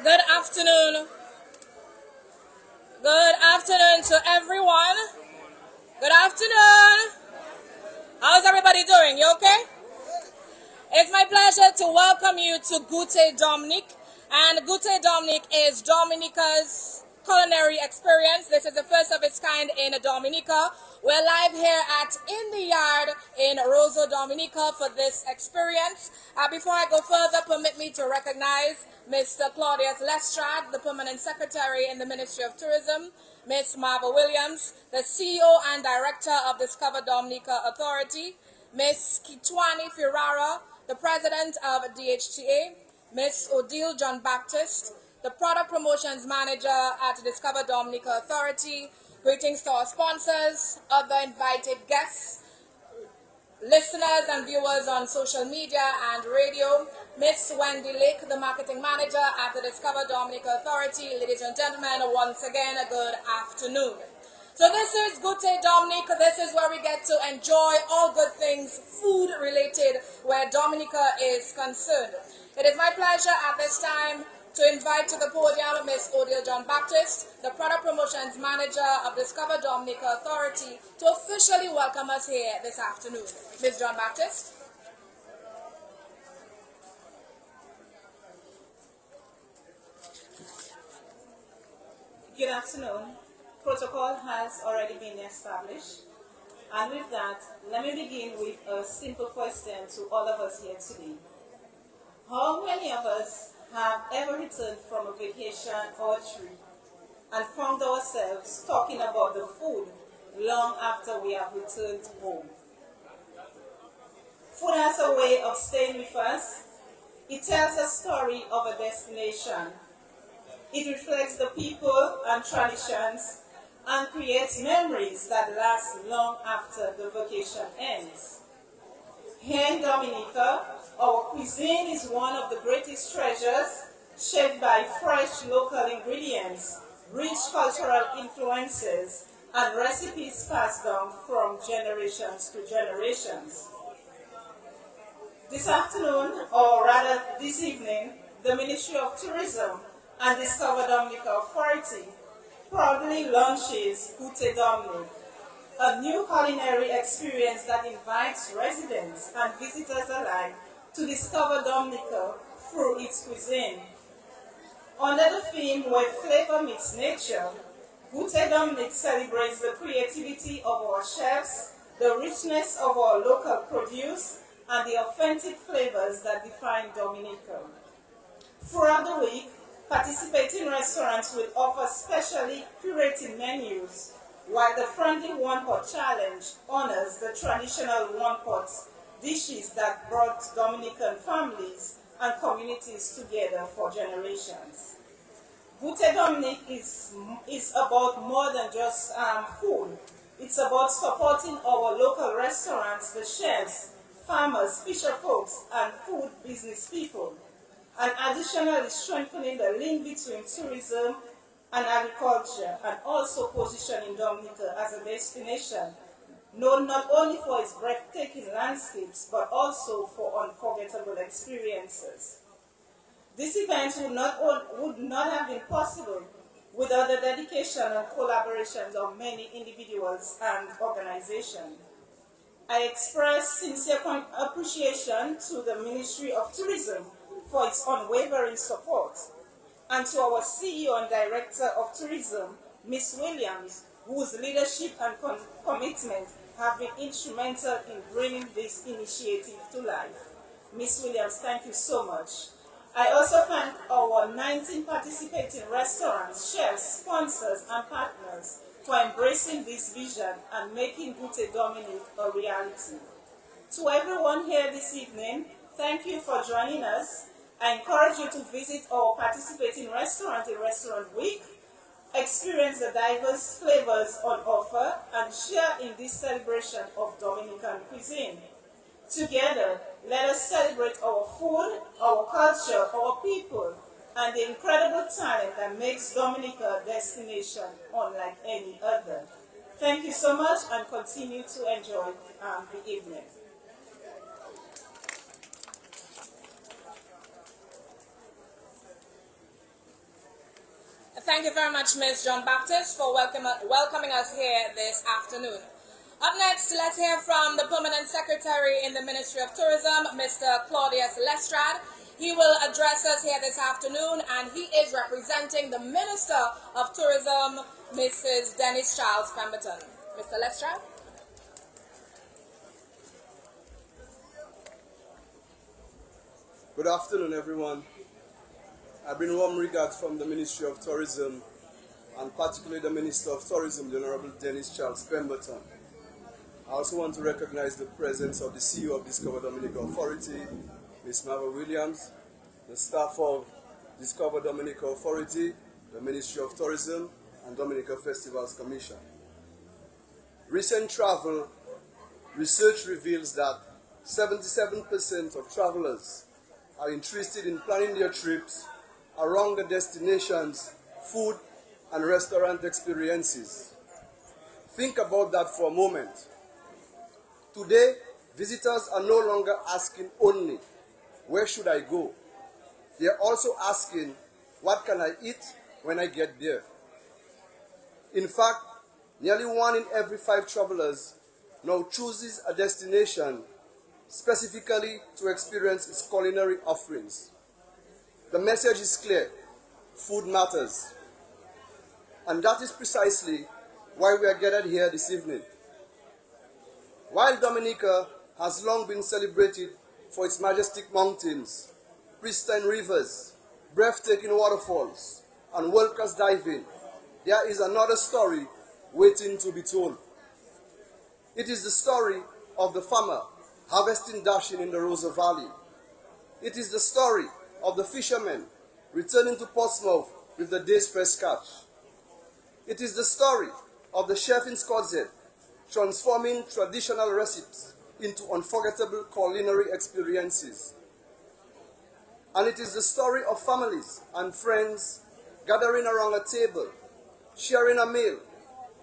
Good afternoon. Good afternoon to everyone. Good afternoon. How's everybody doing? You okay? It's my pleasure to welcome you to Gouté Domnik. And Gouté Domnik is Dominica's culinary experience. This is the first of its kind in Dominica. We're live here at In the Yard in Roseau, Dominica for this experience. Before I go further, permit me to recognize Mr. Claudius Lestrade, the Permanent Secretary in the Ministry of Tourism, Ms. Marva Williams, the CEO and Director of Discover Dominica Authority, Ms. Kitwani Firara, the President of DHTA, Ms. Odile John Baptist, the Product Promotions Manager at Discover Dominica Authority. Greetings to our sponsors, other invited guests, listeners and viewers on social media and radio. Miss Wendy Lake, the Marketing Manager at the Discover Dominica Authority. Ladies and gentlemen, once again, a good afternoon. So this is Gouté Domnik. This is where we get to enjoy all good things food related where Dominica is concerned. It is my pleasure at this time to invite to the podium Ms. Odile John Baptist, the Product Promotions Manager of Discover Dominica Authority, to officially welcome us here this afternoon. Ms. John Baptist. Good afternoon. Protocol has already been established. And with that, let me begin with a simple question to all of us here today. How many of us have ever returned from a vacation or a trip and found ourselves talking about the food long after we have returned home? Food has a way of staying with us. It tells a story of a destination. It reflects the people and traditions and creates memories that last long after the vacation ends. Here in Dominica, our cuisine is one of the greatest treasures, shaped by fresh local ingredients, rich cultural influences, and recipes passed down from generations to generations. This afternoon, or rather this evening, the Ministry of Tourism and Discover Dominica Authority proudly launches Gouté Domnik, a new culinary experience that invites residents and visitors alike to discover Dominica through its cuisine. Under the theme Where Flavor Meets Nature, Gouté Domnik celebrates the creativity of our chefs, the richness of our local produce, and the authentic flavors that define Dominica. Throughout the week, participating restaurants will offer specially curated menus, while the friendly one-pot challenge honors the traditional one-pot dishes that brought Dominican families and communities together for generations. Gouté Domnik is about more than just food. It's about supporting our local restaurants, the chefs, farmers, fisher folks, and food business people, and additionally strengthening the link between tourism and agriculture, and also positioning Dominica as a destination known not only for its breathtaking landscapes, but also for unforgettable experiences. This event would not have been possible without the dedication and collaborations of many individuals and organizations. I express sincere appreciation to the Ministry of Tourism for its unwavering support, and to our CEO and Director of Tourism, Ms. Williams, whose leadership and commitment have been instrumental in bringing this initiative to life. Ms. Williams, thank you so much. I also thank our 19 participating restaurants, chefs, sponsors, and partners for embracing this vision and making Gouté Domnik a reality. To everyone here this evening, thank you for joining us. I encourage you to visit our participating restaurant in Restaurant Week, experience the diverse flavors on offer, and share in this celebration of Dominican cuisine. Together, let us celebrate our food, our culture, our people, and the incredible talent that makes Dominica a destination unlike any other. Thank you so much, and continue to enjoy the evening. Thank you very much, Ms. John Baptist, for welcoming us here this afternoon. Up next, let's hear from the Permanent Secretary in the Ministry of Tourism, Mr. Claudius Lestrade. He will address us here this afternoon, and he is representing the Minister of Tourism, Mrs. Dennis Charles Pemberton. Mr. Lestrade. Good afternoon, everyone. I bring warm regards from the Ministry of Tourism, and particularly the Minister of Tourism, the Honorable Dennis Charles Pemberton. I also want to recognize the presence of the CEO of Discover Dominica Authority, Ms. Marva Williams, the staff of Discover Dominica Authority, the Ministry of Tourism, and Dominica Festivals Commission. Recent travel research reveals that 77% of travelers are interested in planning their trips around the destination's food and restaurant experiences. Think about that for a moment. Today, visitors are no longer asking only, where should I go? They are also asking, what can I eat when I get there? In fact, nearly 1 in every 5 travelers now chooses a destination specifically to experience its culinary offerings. The message is clear: food matters. And that is precisely why we are gathered here this evening. While Dominica has long been celebrated for its majestic mountains, pristine rivers, breathtaking waterfalls, and world-class diving, there is another story waiting to be told. It is the story of the farmer harvesting dashing in the Rosa Valley. It is the story of the fishermen returning to Portsmouth with the day's first catch. It is the story of the chef in Scotshead transforming traditional recipes into unforgettable culinary experiences. And it is the story of families and friends gathering around a table, sharing a meal,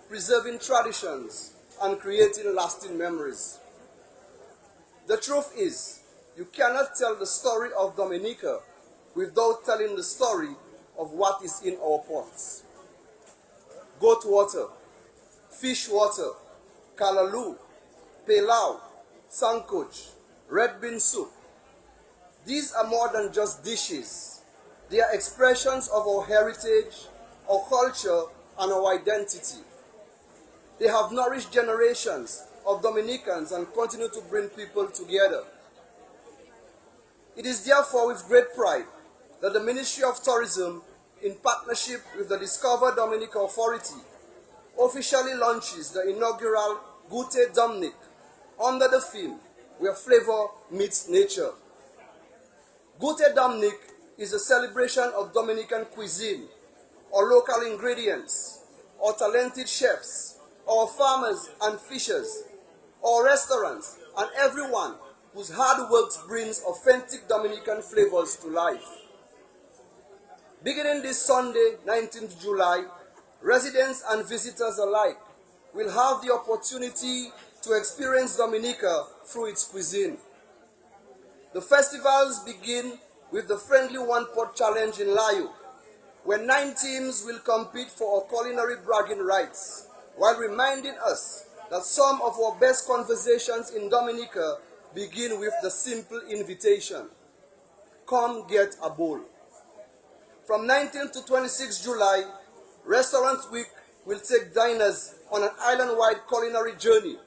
preserving traditions, and creating lasting memories. The truth is, you cannot tell the story of Dominica without telling the story of what is in our pots. Goat water, fish water, kalaloo, pilau, sancoch, red bean soup. These are more than just dishes. They are expressions of our heritage, our culture, and our identity. They have nourished generations of Dominicans and continue to bring people together. It is therefore with great pride that the Ministry of Tourism, in partnership with the Discover Dominica Authority, officially launches the inaugural Gouté Domnik under the theme "Where Flavor Meets Nature." Gouté Domnik is a celebration of Dominican cuisine, our local ingredients, our talented chefs, our farmers and fishers, our restaurants, and everyone whose hard work brings authentic Dominican flavors to life. Beginning this Sunday, 19th July, residents and visitors alike will have the opportunity to experience Dominica through its cuisine. The festivals begin with the friendly one-pot challenge in Layo, where 9 teams will compete for our culinary bragging rights, while reminding us that some of our best conversations in Dominica begin with the simple invitation: come get a bowl. From 19th to 26th July, Restaurant Week will take diners on an island-wide culinary journey,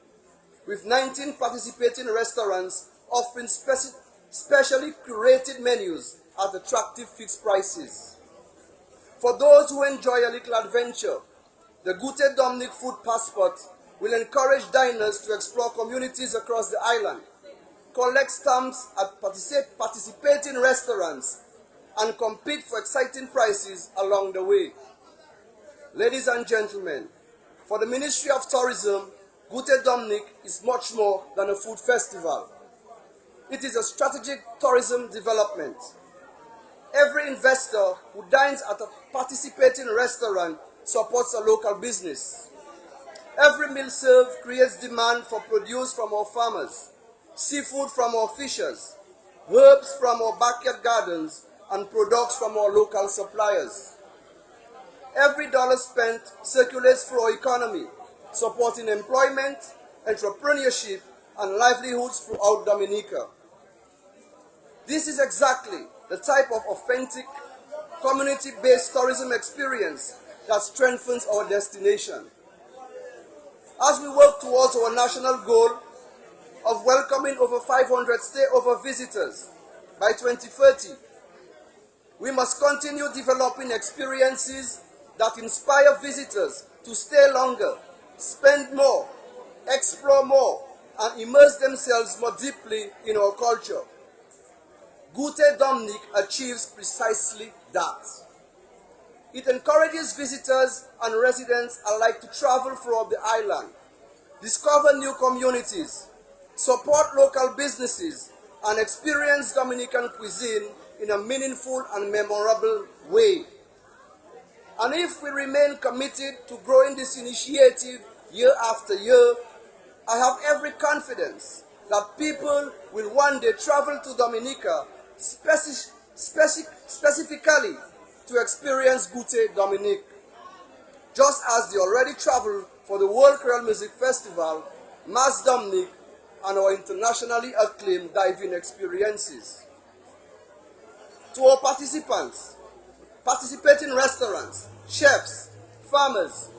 with 19 participating restaurants offering specially curated menus at attractive fixed prices. For those who enjoy a little adventure, the Gouté Domnik Food Passport will encourage diners to explore communities across the island, collect stamps at participating restaurants, and compete for exciting prizes along the way. Ladies and gentlemen, for the Ministry of Tourism, Gouté Domnik is much more than a food festival. It is a strategic tourism development. Every investor who dines at a participating restaurant supports a local business. Every meal served creates demand for produce from our farmers, seafood from our fishers, herbs from our backyard gardens, and products from our local suppliers. Every dollar spent circulates through our economy, supporting employment, entrepreneurship, and livelihoods throughout Dominica. This is exactly the type of authentic, community-based tourism experience that strengthens our destination. As we work towards our national goal of welcoming over 500 stay-over visitors by 2030, we must continue developing experiences that inspire visitors to stay longer, spend more, explore more, and immerse themselves more deeply in our culture. Gouté Domnik achieves precisely that. It encourages visitors and residents alike to travel throughout the island, discover new communities, support local businesses, and experience Dominican cuisine in a meaningful and memorable way. And if we remain committed to growing this initiative year after year, I have every confidence that people will one day travel to Dominica specifically to experience Gouté Domnik, just as they already travel for the World Creole Music Festival, Mas Domnik, and our internationally acclaimed diving experiences. To our participants, participating restaurants, chefs, farmers,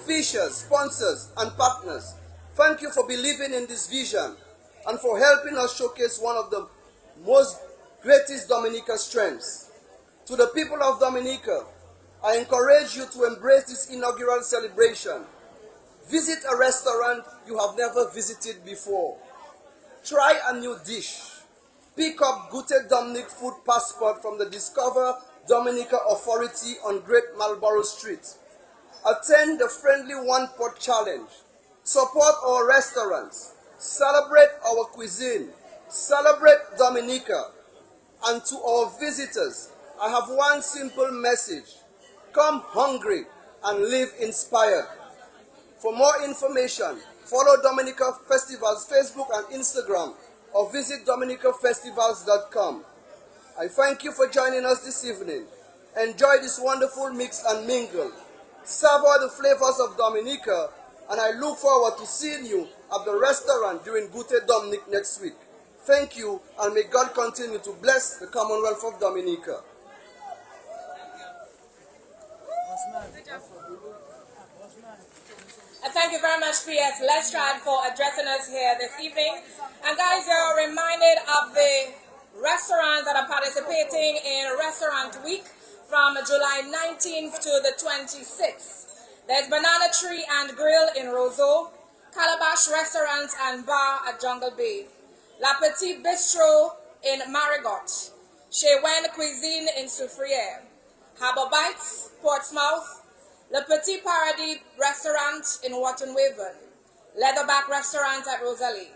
fishers, sponsors, and partners, thank you for believing in this vision and for helping us showcase one of the most greatest Dominica strengths. To the people of Dominica, I encourage you to embrace this inaugural celebration. Visit a restaurant you have never visited before. Try a new dish. Pick up Gouté Domnik food passport from the Discover Dominica Authority on Great Marlborough Street. Attend the friendly One Pot Challenge. Support our restaurants. Celebrate our cuisine. Celebrate Dominica. And to our visitors, I have one simple message. Come hungry and live inspired. For more information, follow Dominica Festival's Facebook and Instagram or visit dominicafestivals.com. I thank you for joining us this evening. Enjoy this wonderful mix and mingle. Savor the flavors of Dominica, and I look forward to seeing you at the restaurant during Gouté Domnik next week. Thank you, and may God continue to bless the Commonwealth of Dominica. Thank you very much, P.S. Lestrade, for addressing us here this evening. And guys, you're reminded of the restaurants that are participating in Restaurant Week from July 19th to the 26th. There's Banana Tree and Grill in Roseau, Calabash Restaurant and Bar at Jungle Bay, La Petite Bistro in Marigot, Chez Wen Cuisine in Soufriere, Harbour Bites, Portsmouth, Le Petit Paradis Restaurant in Watton-Waven, Leatherback Restaurant at Rosalie,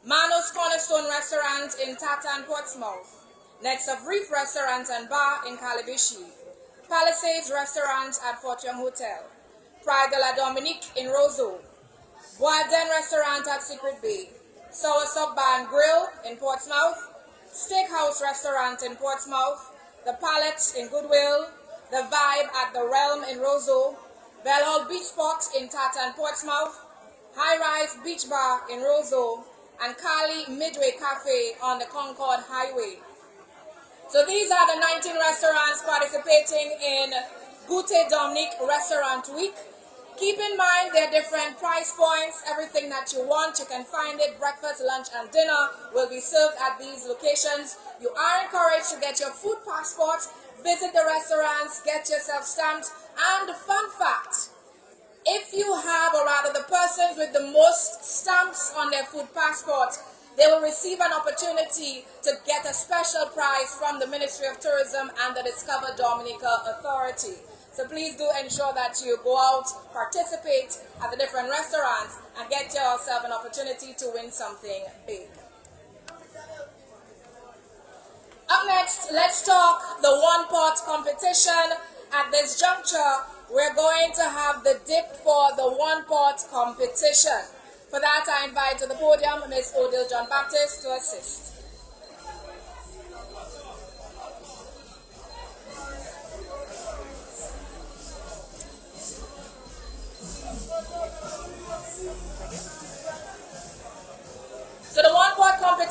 Mano's Cornerstone Restaurant in Tata and Portsmouth, Next of Reef Restaurant and Bar in Calabishi, Palisades Restaurant at Fort Young Hotel, Pride de la Dominique in Roseau, Boisden Restaurant at Secret Bay, Soursop Bar and Grill in Portsmouth, Steakhouse Restaurant in Portsmouth, The Palette in Goodwill, The Vibe at The Realm in Roseau, Bellhall Beach Spot in Tata and Portsmouth, High Rise Beach Bar in Roseau, and Kali Midway Cafe on the Concord Highway. So these are the 19 restaurants participating in Gouté Domnik Restaurant Week. Keep in mind there are different price points. Everything that you want, you can find it. Breakfast, lunch, and dinner will be served at these locations. You are encouraged to get your food passport, visit the restaurants, get yourself stamped. And fun fact, if you have, or rather the persons with the most stamps on their food passport, they will receive an opportunity to get a special prize from the Ministry of Tourism and the Discover Dominica Authority. So please do ensure that you go out, participate at the different restaurants, and get yourself an opportunity to win something big. Up next, let's talk the one pot competition. At this juncture, we're going to have the dip for the one pot competition. For that, I invite to the podium Ms. Odile John Baptist to assist.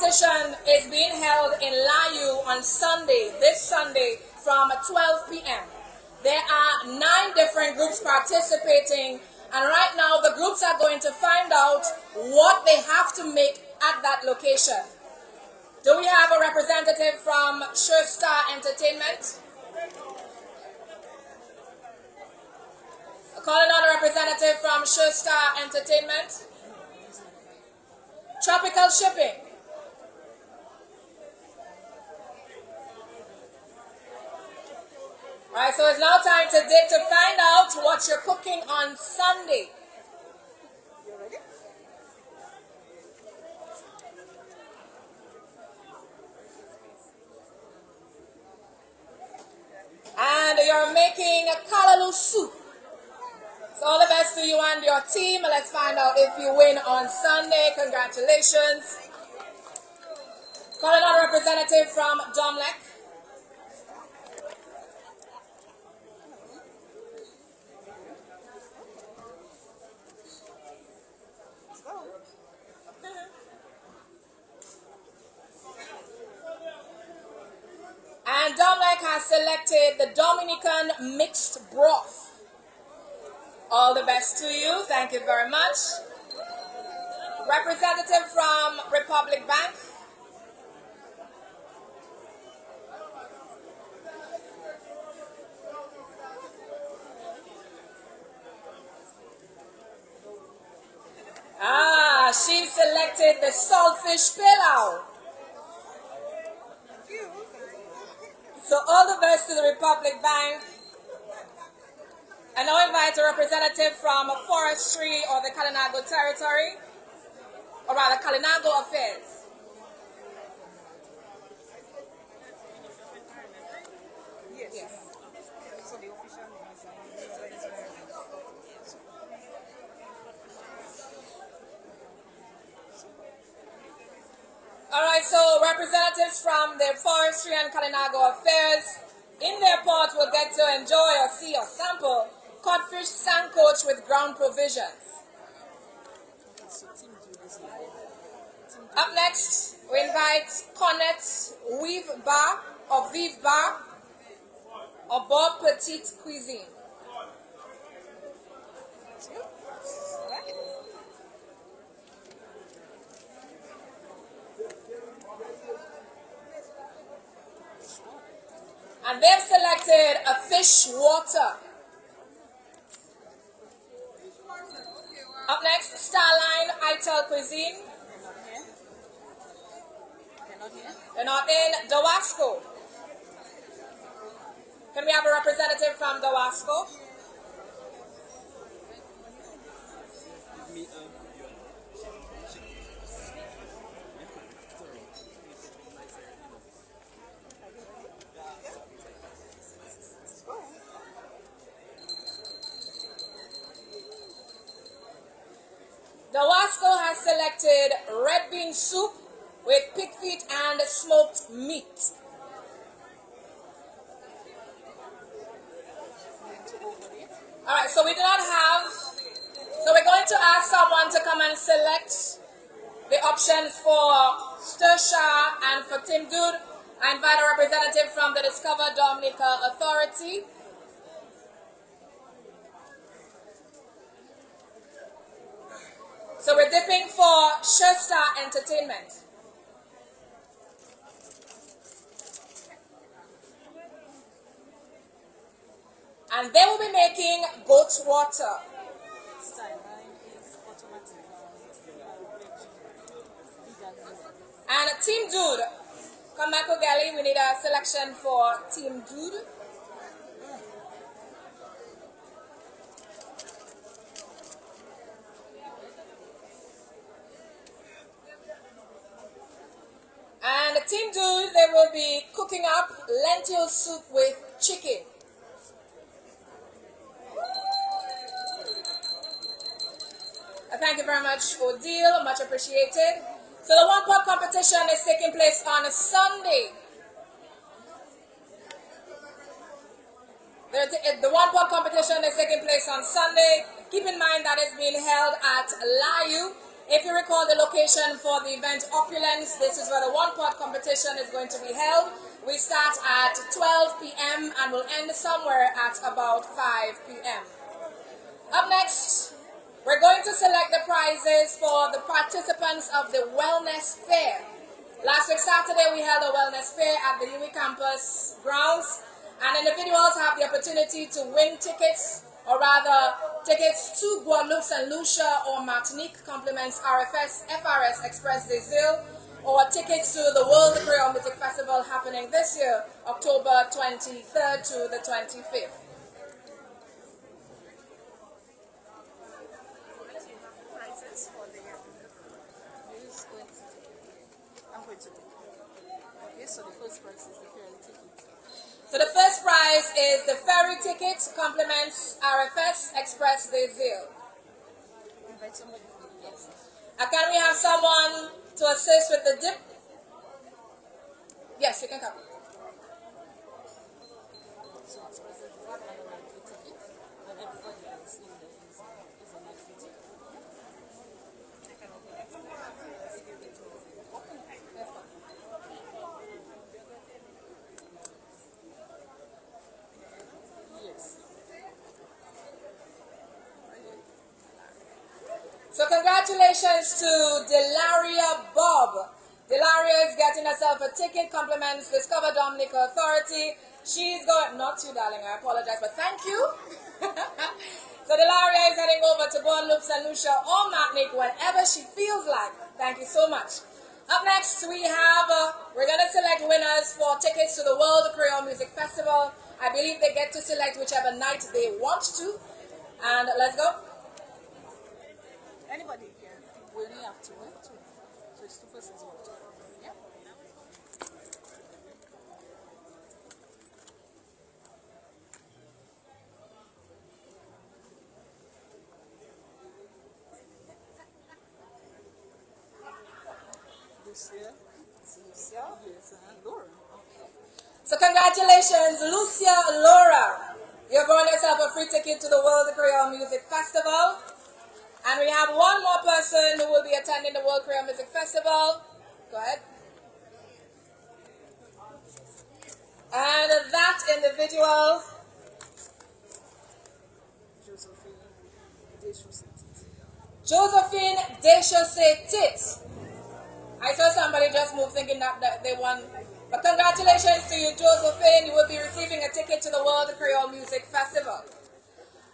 competition is being held in Layu on Sunday, this Sunday, from 12 p.m. There are 9 different groups participating, and right now the groups are going to find out what they have to make at that location. Do we have a representative from Star Entertainment? Calling on a representative from Star Entertainment. Tropical Shipping. Alright, so it's now time today to find out what you're cooking on Sunday. And you're making a callaloo soup. So all the best to you and your team. Let's find out if you win on Sunday. Congratulations. Calling on a representative from Domnik. And Dominic has selected the Dominican mixed broth. All the best to you. Thank you very much. Representative from Republic Bank. She selected the saltfish pilau. So all the best to the Republic Bank. I now invite a representative from Forestry or the Kalinago territory, or rather Kalinago Affairs. Yes. So the official Alright, so representatives from the Forestry and Kalinago Affairs in their pot will get to enjoy or see or sample codfish sandcoach with ground provisions. Up next, we invite Cornet Weave Bar or Vive Bar or Bob Petite Cuisine. And they've selected a fish water. Up next, Starline Ital Cuisine. They're not in Dawasco. Can we have a representative from Dawasco? Dawasco has selected red bean soup with pig feet and smoked meat. Alright, so we do not have, so we're going to ask someone to come and select the options for Stir and for Tim Dude. I invite a representative from the Discover Dominica Authority. So we're dipping for Star Entertainment. And they will be making goat water. And Team Dude, come back, Ogali. We need a selection for Team Dude. And Team Dude, they will be cooking up lentil soup with chicken. Thank you very much, Odile. Much appreciated. So the one-pot competition is taking place on a Sunday. The one-pot competition is taking place on Sunday. Keep in mind that it's being held at Layu. If you recall the location for the event Opulence, this is where the one-pot competition is going to be held. We start at 12 p.m. and will end somewhere at about 5 p.m. Up next, we're going to select the prizes for the participants of the Wellness Fair. Last week Saturday, we held a Wellness Fair at the UWI campus grounds, and individuals have the opportunity to win tickets, or rather, tickets to Guadeloupe, St. Lucia, or Martinique complements FRS Express des Îles, or tickets to the World Creole Music Festival happening this year, October 23rd to the 25th. So the first prize is the ferry ticket, complements RFS Express des Îles. Can we have someone to assist with the dip? Yes, you can come. So congratulations to Delaria Bob. Delaria is getting herself a ticket, compliments Discover Dominica Authority. She's going, not you darling, I apologize, but thank you. So Delaria is heading over to Guadeloupe, St. Lucia or Martinique whenever she feels like. Thank you so much. Up next we have, we're going to select winners for tickets to the World Creole Music Festival. I believe they get to select whichever night they want to. And let's go. Anybody here? We only have two, right? Two. So it's two persons who have to. Yeah? Lucia? Lucia? Yes, Laura. Okay. So congratulations, Lucia Laura. You've earned yourself a free ticket to the World Creole Music Festival. And we have one more person who will be attending the World Creole Music Festival. Go ahead. And that individual, Josephine Deschaussette. I saw somebody just move thinking that they won. But congratulations to you, Josephine. You will be receiving a ticket to the World Creole Music Festival.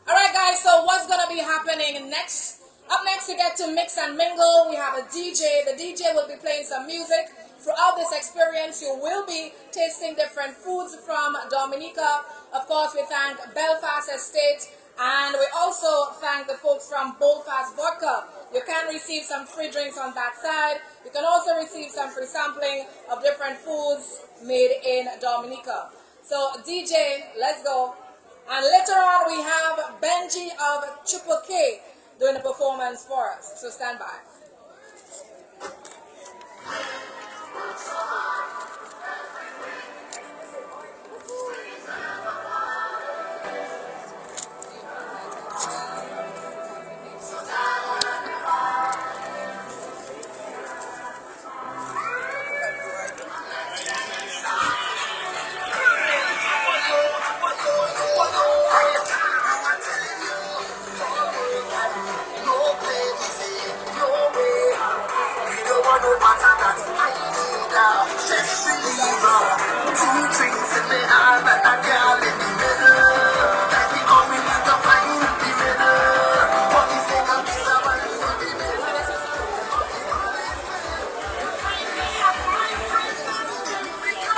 Alright guys, so what's going to be happening next? Up next, you get to mix and mingle. We have a DJ. The DJ will be playing some music. Throughout this experience, you will be tasting different foods from Dominica. Of course, we thank Belfast Estate, and we also thank the folks from Belfast Vodka. You can receive some free drinks on that side. You can also receive some free sampling of different foods made in Dominica. So, DJ, let's go. And later on, we have Benji of Chupoke doing a performance for us. So stand by.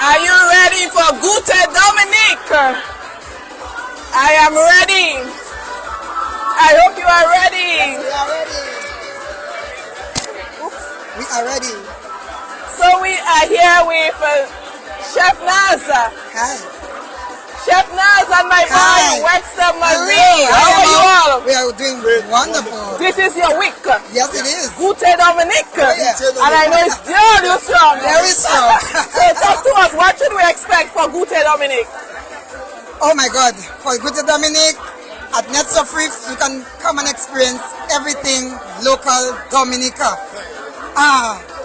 Are you ready for Gouté Domnik? I am ready. I hope you are ready. Yes, we are ready. We are ready. So we are here with Chef Naz. Hi. Chef Naz and my Hi. boy, Webster Marie. Hello. How are you all? We are doing wonderful. This is your week. Yes, it is. Gouté Domnik. Yes. And I know it's very strong. Very strong. So talk to us. What should we expect for Gouté Domnik? Oh my God. For Gouté Domnik, At Nets of Reef, you can come and experience everything local Dominica.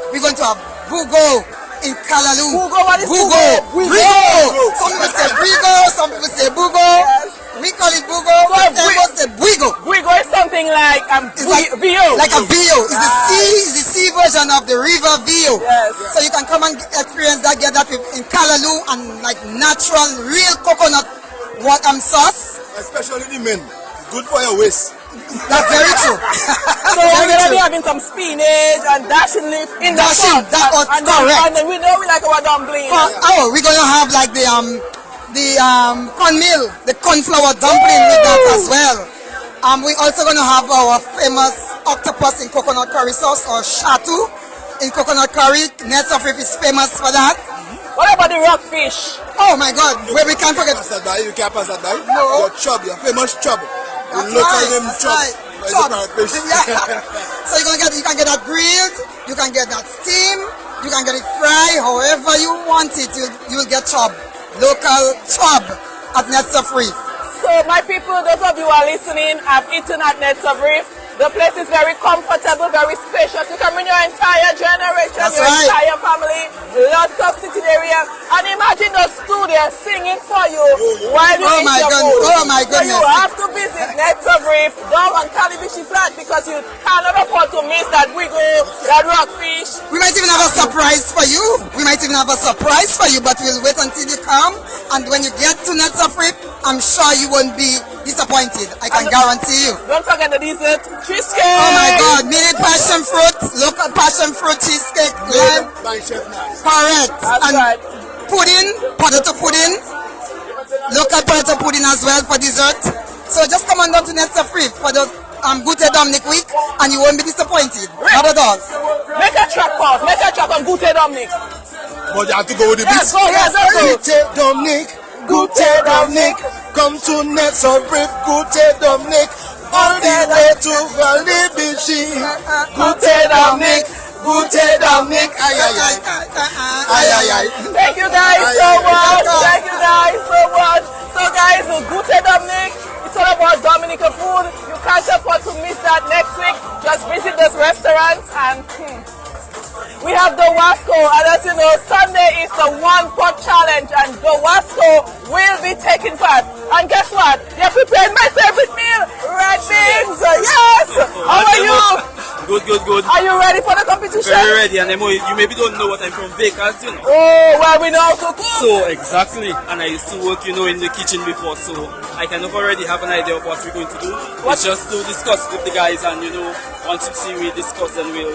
We're going to have Bugo in Callaloo. Bugo, what is Bugo? Bugo? Bugo. Some people say Brigo, some people say Bugo. Yes. We call it Bugo, but everyone say Buigo. Buigo is something like It's like Vio. Like a Vio. It's the sea version of the river Vio. Yes. So you can come and experience that, get that in Callaloo and like natural, real coconut sauce. Especially the men. Good for your waist. That's very true. So we're gonna be having some spinach and dashing leaf in the pot. That's correct. And then we know we like our dumpling. We're gonna have like the cornmeal, the cornflour dumpling with that as well. We're also gonna have our famous octopus in coconut curry sauce, or shatu in coconut curry. Nets of Reef is famous for that. What about the rockfish? Oh my God, where we can't forget. You can't pass that by. No. Your chub, your famous chub. That's Local right, name that's chub. right. It's Chub. a fish. Yeah. So you can get that grilled, you can get that steam, you can get it fried, however you want it. You'll get chub, local chub at Nets of Reef. So my people, those of you who are listening, I've eaten at Nets of Reef. The place is very comfortable, very spacious. You can bring your entire generation, That's your right. entire family, lots of sitting area. And imagine those studios singing for you while you Oh eat my your goodness. food. Oh my So you goodness. have to visit Nets of Reef, Dom and Calibishi Flat, because you cannot afford to miss that wiggle, that rockfish. We might even have a surprise for you. But we'll wait until you come. And when you get to Nets of Reef, I'm sure you won't be disappointed. I can guarantee you. Don't forget the dessert, cheesecake. Oh my God, mini passion fruit, local passion fruit cheesecake, lime. By Chef Nice. Correct. That's And right. pudding, potato pudding, local potato pudding as well for dessert. So just come on down to Nets of Reef for the Gouté Domnik week, and you won't be disappointed. Not at all. Make a track pause. Make a track on Gouté Domnik. But you have to go with the Yes, beats. go, yes, go. Gouté Domnik, Gouté Domnik. Come to Nets of Reef, Gouté Domnik. All the way to Valibishi. Gouté Domnik, Gouté Domnik. Ay, ay, ay. Ay, ay, ay. Thank you guys so much. Thank you guys so much. So guys, Gouté Domnik, it's all about Dominica food. You can't afford to miss that next week. Just visit those restaurants and we have the Wasco, and as you know, Sunday is the one pot challenge, and the Wasco will be taking part. And guess what? They're preparing my favorite meal, red beans. Yes. How are you? Good. Are you ready for the competition? Very ready, and you maybe don't know what I'm from Vegas, you know. Oh, well, we know how to cook. So, exactly, and I used to work, in the kitchen before, so I kind of already have an idea of what we're going to do. It's just to discuss with the guys, and, once you see we discuss, then we'll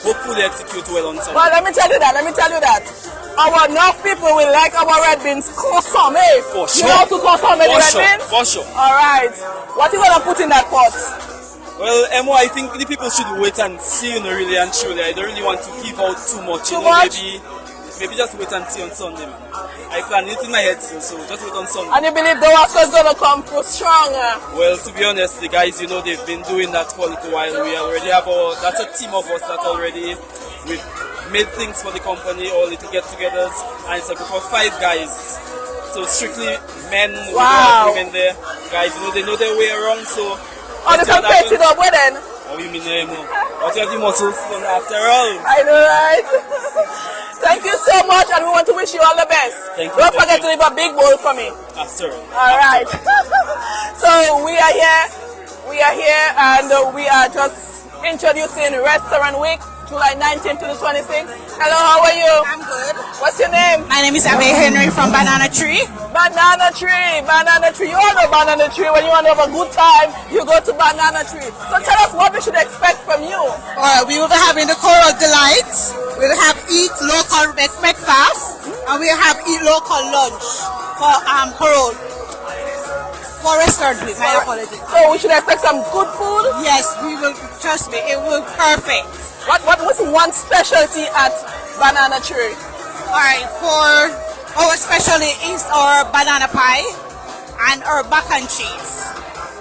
hopefully execute well on something. Well, let me tell you that. Our North people will like our red beans consomme. For sure. You know how to consomme the red beans? For sure. All right. What are you going to put in that pot? Well, Emo, I think the people should wait and see, really and truly. I don't really want to give out too much, Too much? Maybe just wait and see on Sunday, man. I plan it in my head, so just wait on Sunday. And you believe the Wasco is going to come through stronger? Well, to be honest, the guys, they've been doing that for a little while. We already have that's a team of us that already, we've made things for the company, all little get-togethers, and it's a group of 5 guys. So strictly men, we don't have women there. Guys, they know their way around, so... Oh, they can paint it up with then? Oh, you mean, Emo? But you have the muscles after all. I know, right? Thank you so much, and we want to wish you all the best. Thank you. Don't forget to leave a big bowl for me. After all. All right. So we are here, and we are just introducing Restaurant Week, July 19th to the 26th. Hello, how are you? I'm good. What's your name? My name is Abe Henry from Banana Tree. Banana Tree. You all know Banana Tree. When you want to have a good time, you go to Banana Tree. So tell us what we should expect from you. We will be having the Coral Delights. We'll have eat local breakfast, and we'll have eat local lunch for Coral. For Restaurant Week, my apologies. So we should expect some good food? Yes, we will. Trust me, it will be perfect. What was one specialty at Banana Tree? Alright, for our specialty is our banana pie and our mac and cheese.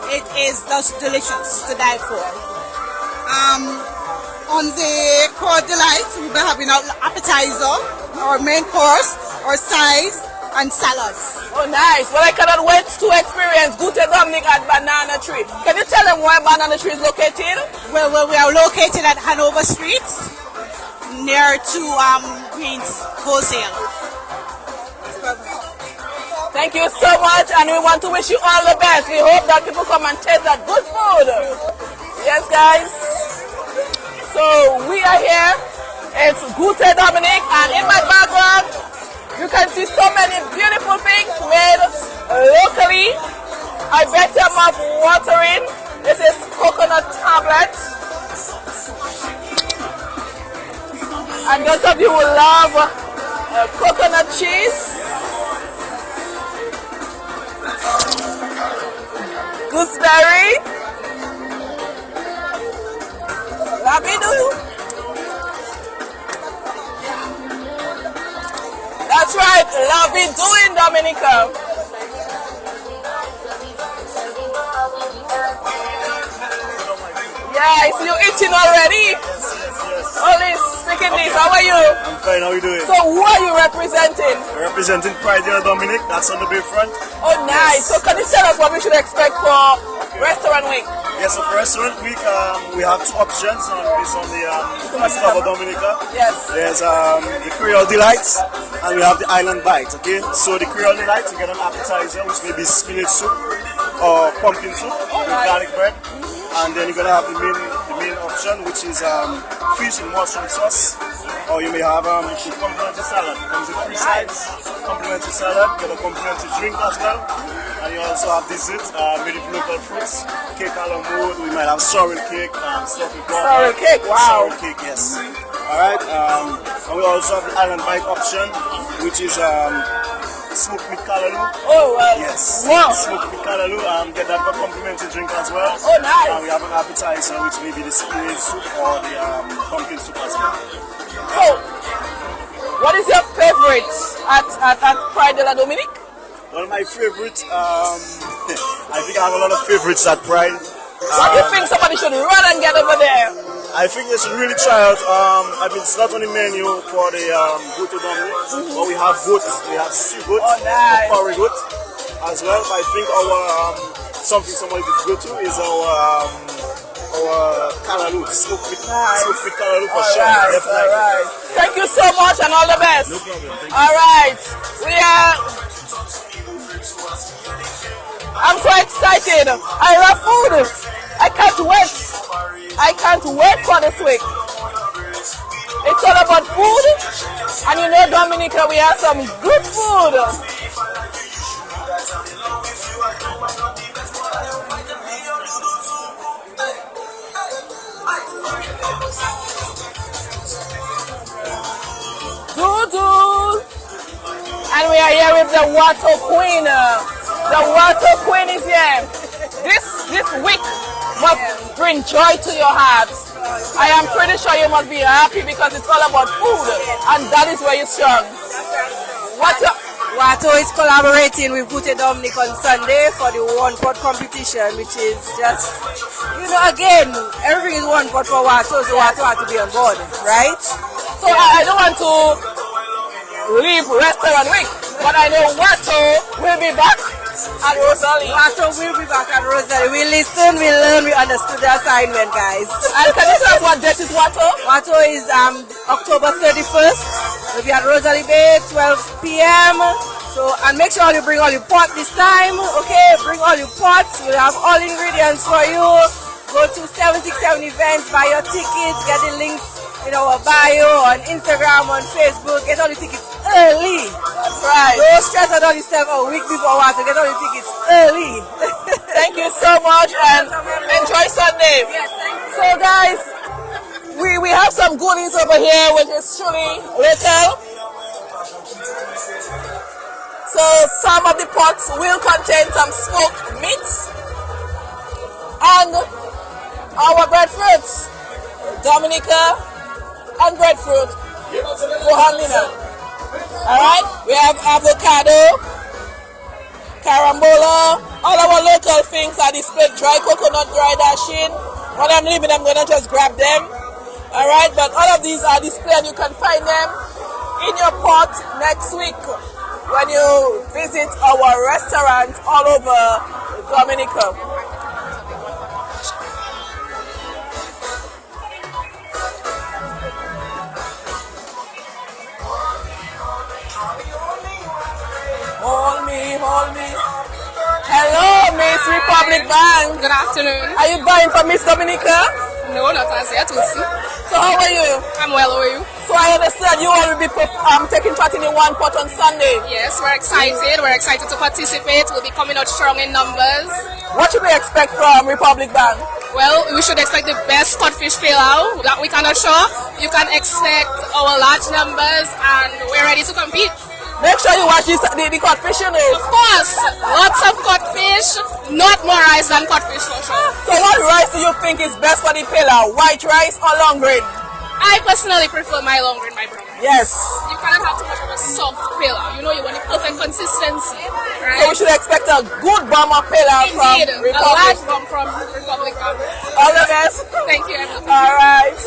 It is just delicious to die for. On the Coral Delight, we'll be having our appetizer, our main course, our sides, and salads. Oh, nice. Well, I cannot wait to experience Gouté Domnik at Banana Tree. Can you tell them where Banana Tree is located? Well, we are located at Hanover Street, near to Green's Wholesale. Thank you so much, and we want to wish you all the best. We hope that people come and taste that good food. Yes, guys. So we are here. It's Gouté Domnik, and in my background, you can see so many beautiful things made locally. I bet your mouth watering. This is coconut tablets. And those of you who love coconut cheese, gooseberry, labidu. That's right, labidu in Dominica. Yeah, so you're eating already? Only speaking this, how are you? I'm fine, how are you doing? So who are you representing? We're representing Culinary Dominic, that's on the bayfront. Oh nice, so can you tell us what we should expect for Restaurant Week? Yes, so for Restaurant Week, we have two options based on the Festival of Dominica. Yes. There's the Creole Delights and we have the Island Bite, okay? So the Creole Delights, you get an appetizer which may be spinach soup or pumpkin soup with garlic bread. And then you're going to have the main option, which is fish and mushroom sauce. Or you may have complimentary salad. It comes with 3 sides, complimentary salad, you get a complimentary drink as well. And you also have dessert made with local fruits, cake a la mode. We might have sorrel cake, stuff with sorrel cake, wow. Sorrel cake, yes. Alright, and we also have the Island Bite option, which is smoked meat callaloo. Oh, yes. Wow. Smoked meat callaloo. Get that for complimentary drink as well. Oh, nice. And we have an appetizer, which may be the spinach soup or the pumpkin soup as well. So, what is your favorite at Pride de la Dominique? One of my favorites, I think I have a lot of favorites at Pride. What do you think somebody should run and get over there? I think they should really try out. I mean, it's not on the menu for the Gouté Domnik, but we have goat, we have sea goat, nice. curry goat as well. But I think our something somebody could go to is our callaloo, smoked with callaloo for sure. Definitely. Right. Thank you so much and all the best. No problem. Thank you. All right, we are. I'm so excited. I love food. I can't wait. I can't wait for this week. It's all about food, and you know, Dominica, we have some good food. And we are here with the Water Queen. The Water Queen is here. This week must bring joy to your heart. I am pretty sure you must be happy because it's all about food, and that is where you're strong. Wato is collaborating with Gouté Domnik on Sunday for the one pot competition, which is just, you know, again, everything is one pot for Wato, so Wato has to be on board, right? So I don't want to leave Restaurant Week, but I know Wato will be back at Rosalie. Wato will be back at Rosalie. We listened, we learned, we understood the assignment, guys. And can you tell us what date is Wato? Wato is October 31st. We'll be at Rosalie Bay, 12 p.m. So, and make sure you bring all your pot this time, okay? Bring all your pots. We'll have all ingredients for you. Go to 767 Events, buy your tickets, get the links in our bio, on Instagram, on Facebook. Get all the tickets early. That's right. Don't stress about yourself a week before to get all the tickets early. Thank you so much and enjoy Sunday. Yes, thank you. So guys, we have some goodies over here which is truly little. So some of the pots will contain some smoked meats and our breadfruits, Dominica and breadfruit, Bohanina. Alright, we have avocado, carambola, all our local things are displayed, dry coconut, dry dashing. When I'm leaving, I'm going to just grab them. Alright, but all of these are displayed and you can find them in your pot next week. when you visit our restaurants all over Dominica. Hold me. Hello, Miss Republic Bank. Good afternoon. Are you buying for Miss Dominica? No, not as yet. We'll see. So how are you? I'm well. How are you? So I understand you all will be taking part in the one pot on Sunday. Yes, we're excited. We're excited to participate. We'll be coming out strong in numbers. What should we expect from Republic Bank? Well, we should expect the best codfish pilau that we can assure. You can expect our large numbers, and we're ready to compete. Make sure you watch the codfish, you know. Of course, lots of codfish, not more rice than codfish for sure. So what rice do you think is best for the pilau? White rice or long grain? I personally prefer my long grain, my brother. Yes. You cannot have too much of a soft pilau. You know, you want the perfect consistency, right? So we should expect a good bomber pilau from Republic. A large bomb from Republic. All the best. Thank you. All right.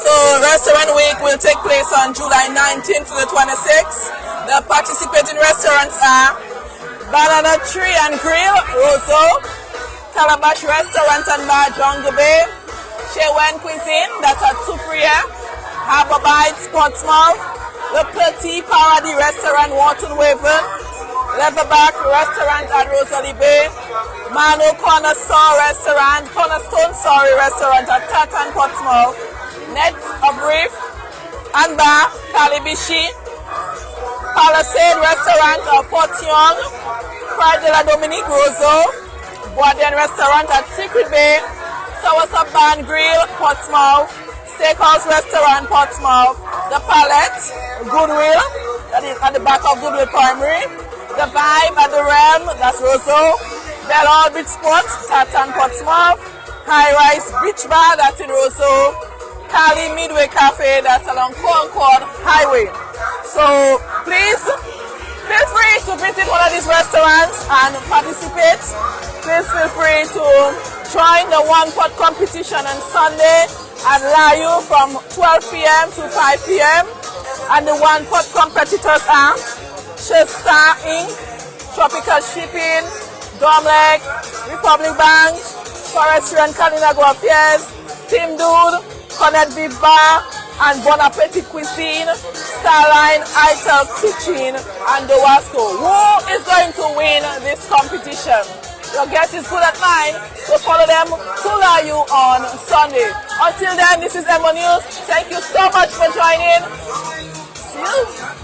So Restaurant Week will take place on July 19th to the 26th. The participating restaurants are Banana Tree and Grill, Roseau, Calabash Restaurant and Bar, Jungle Bay, Chewen Cuisine, that's at Tufria, Harbour Bites, Portsmouth, Le Petit Paradis Restaurant, Wharton Waven, Leatherback Restaurant at Rosalie Bay, Mano Cornerstone Restaurant at Tatan, Portsmouth, Nets of Reef and Bar, Calibishi, Palisade Restaurant of Port Young, Pride de la Dominique, Roseau, Boisden Restaurant at Secret Bay, Soursop Bar and Grill, Portsmouth, Steakhouse Restaurant, Portsmouth, The Palette, Goodwill, that is at the back of Goodwill Primary, The Vibe at the Realm, that's Roseau, Bell All Beach Sports, Tatan, Portsmouth, High Rise Beach Bar, that's in Roseau, Cali Midway Cafe, that's along Concord Highway. So please feel free to visit one of these restaurants and participate. Please feel free to join the one pot competition on Sunday at Layu from 12 p.m. to 5 p.m. And the one pot competitors are Chester Inc., Tropical Shipping, Domlek, Republic Bank, Forestry and Culinary Affairs, Team Dude, Connect Beef Bar, and Bon Appetit Cuisine, Starline, Itel Kitchen, and the Wasco. Who is going to win this competition? Your guess is good at mine, so follow them to Layu on Sunday. Until then, this is Emonews. Thank you so much for joining. See you.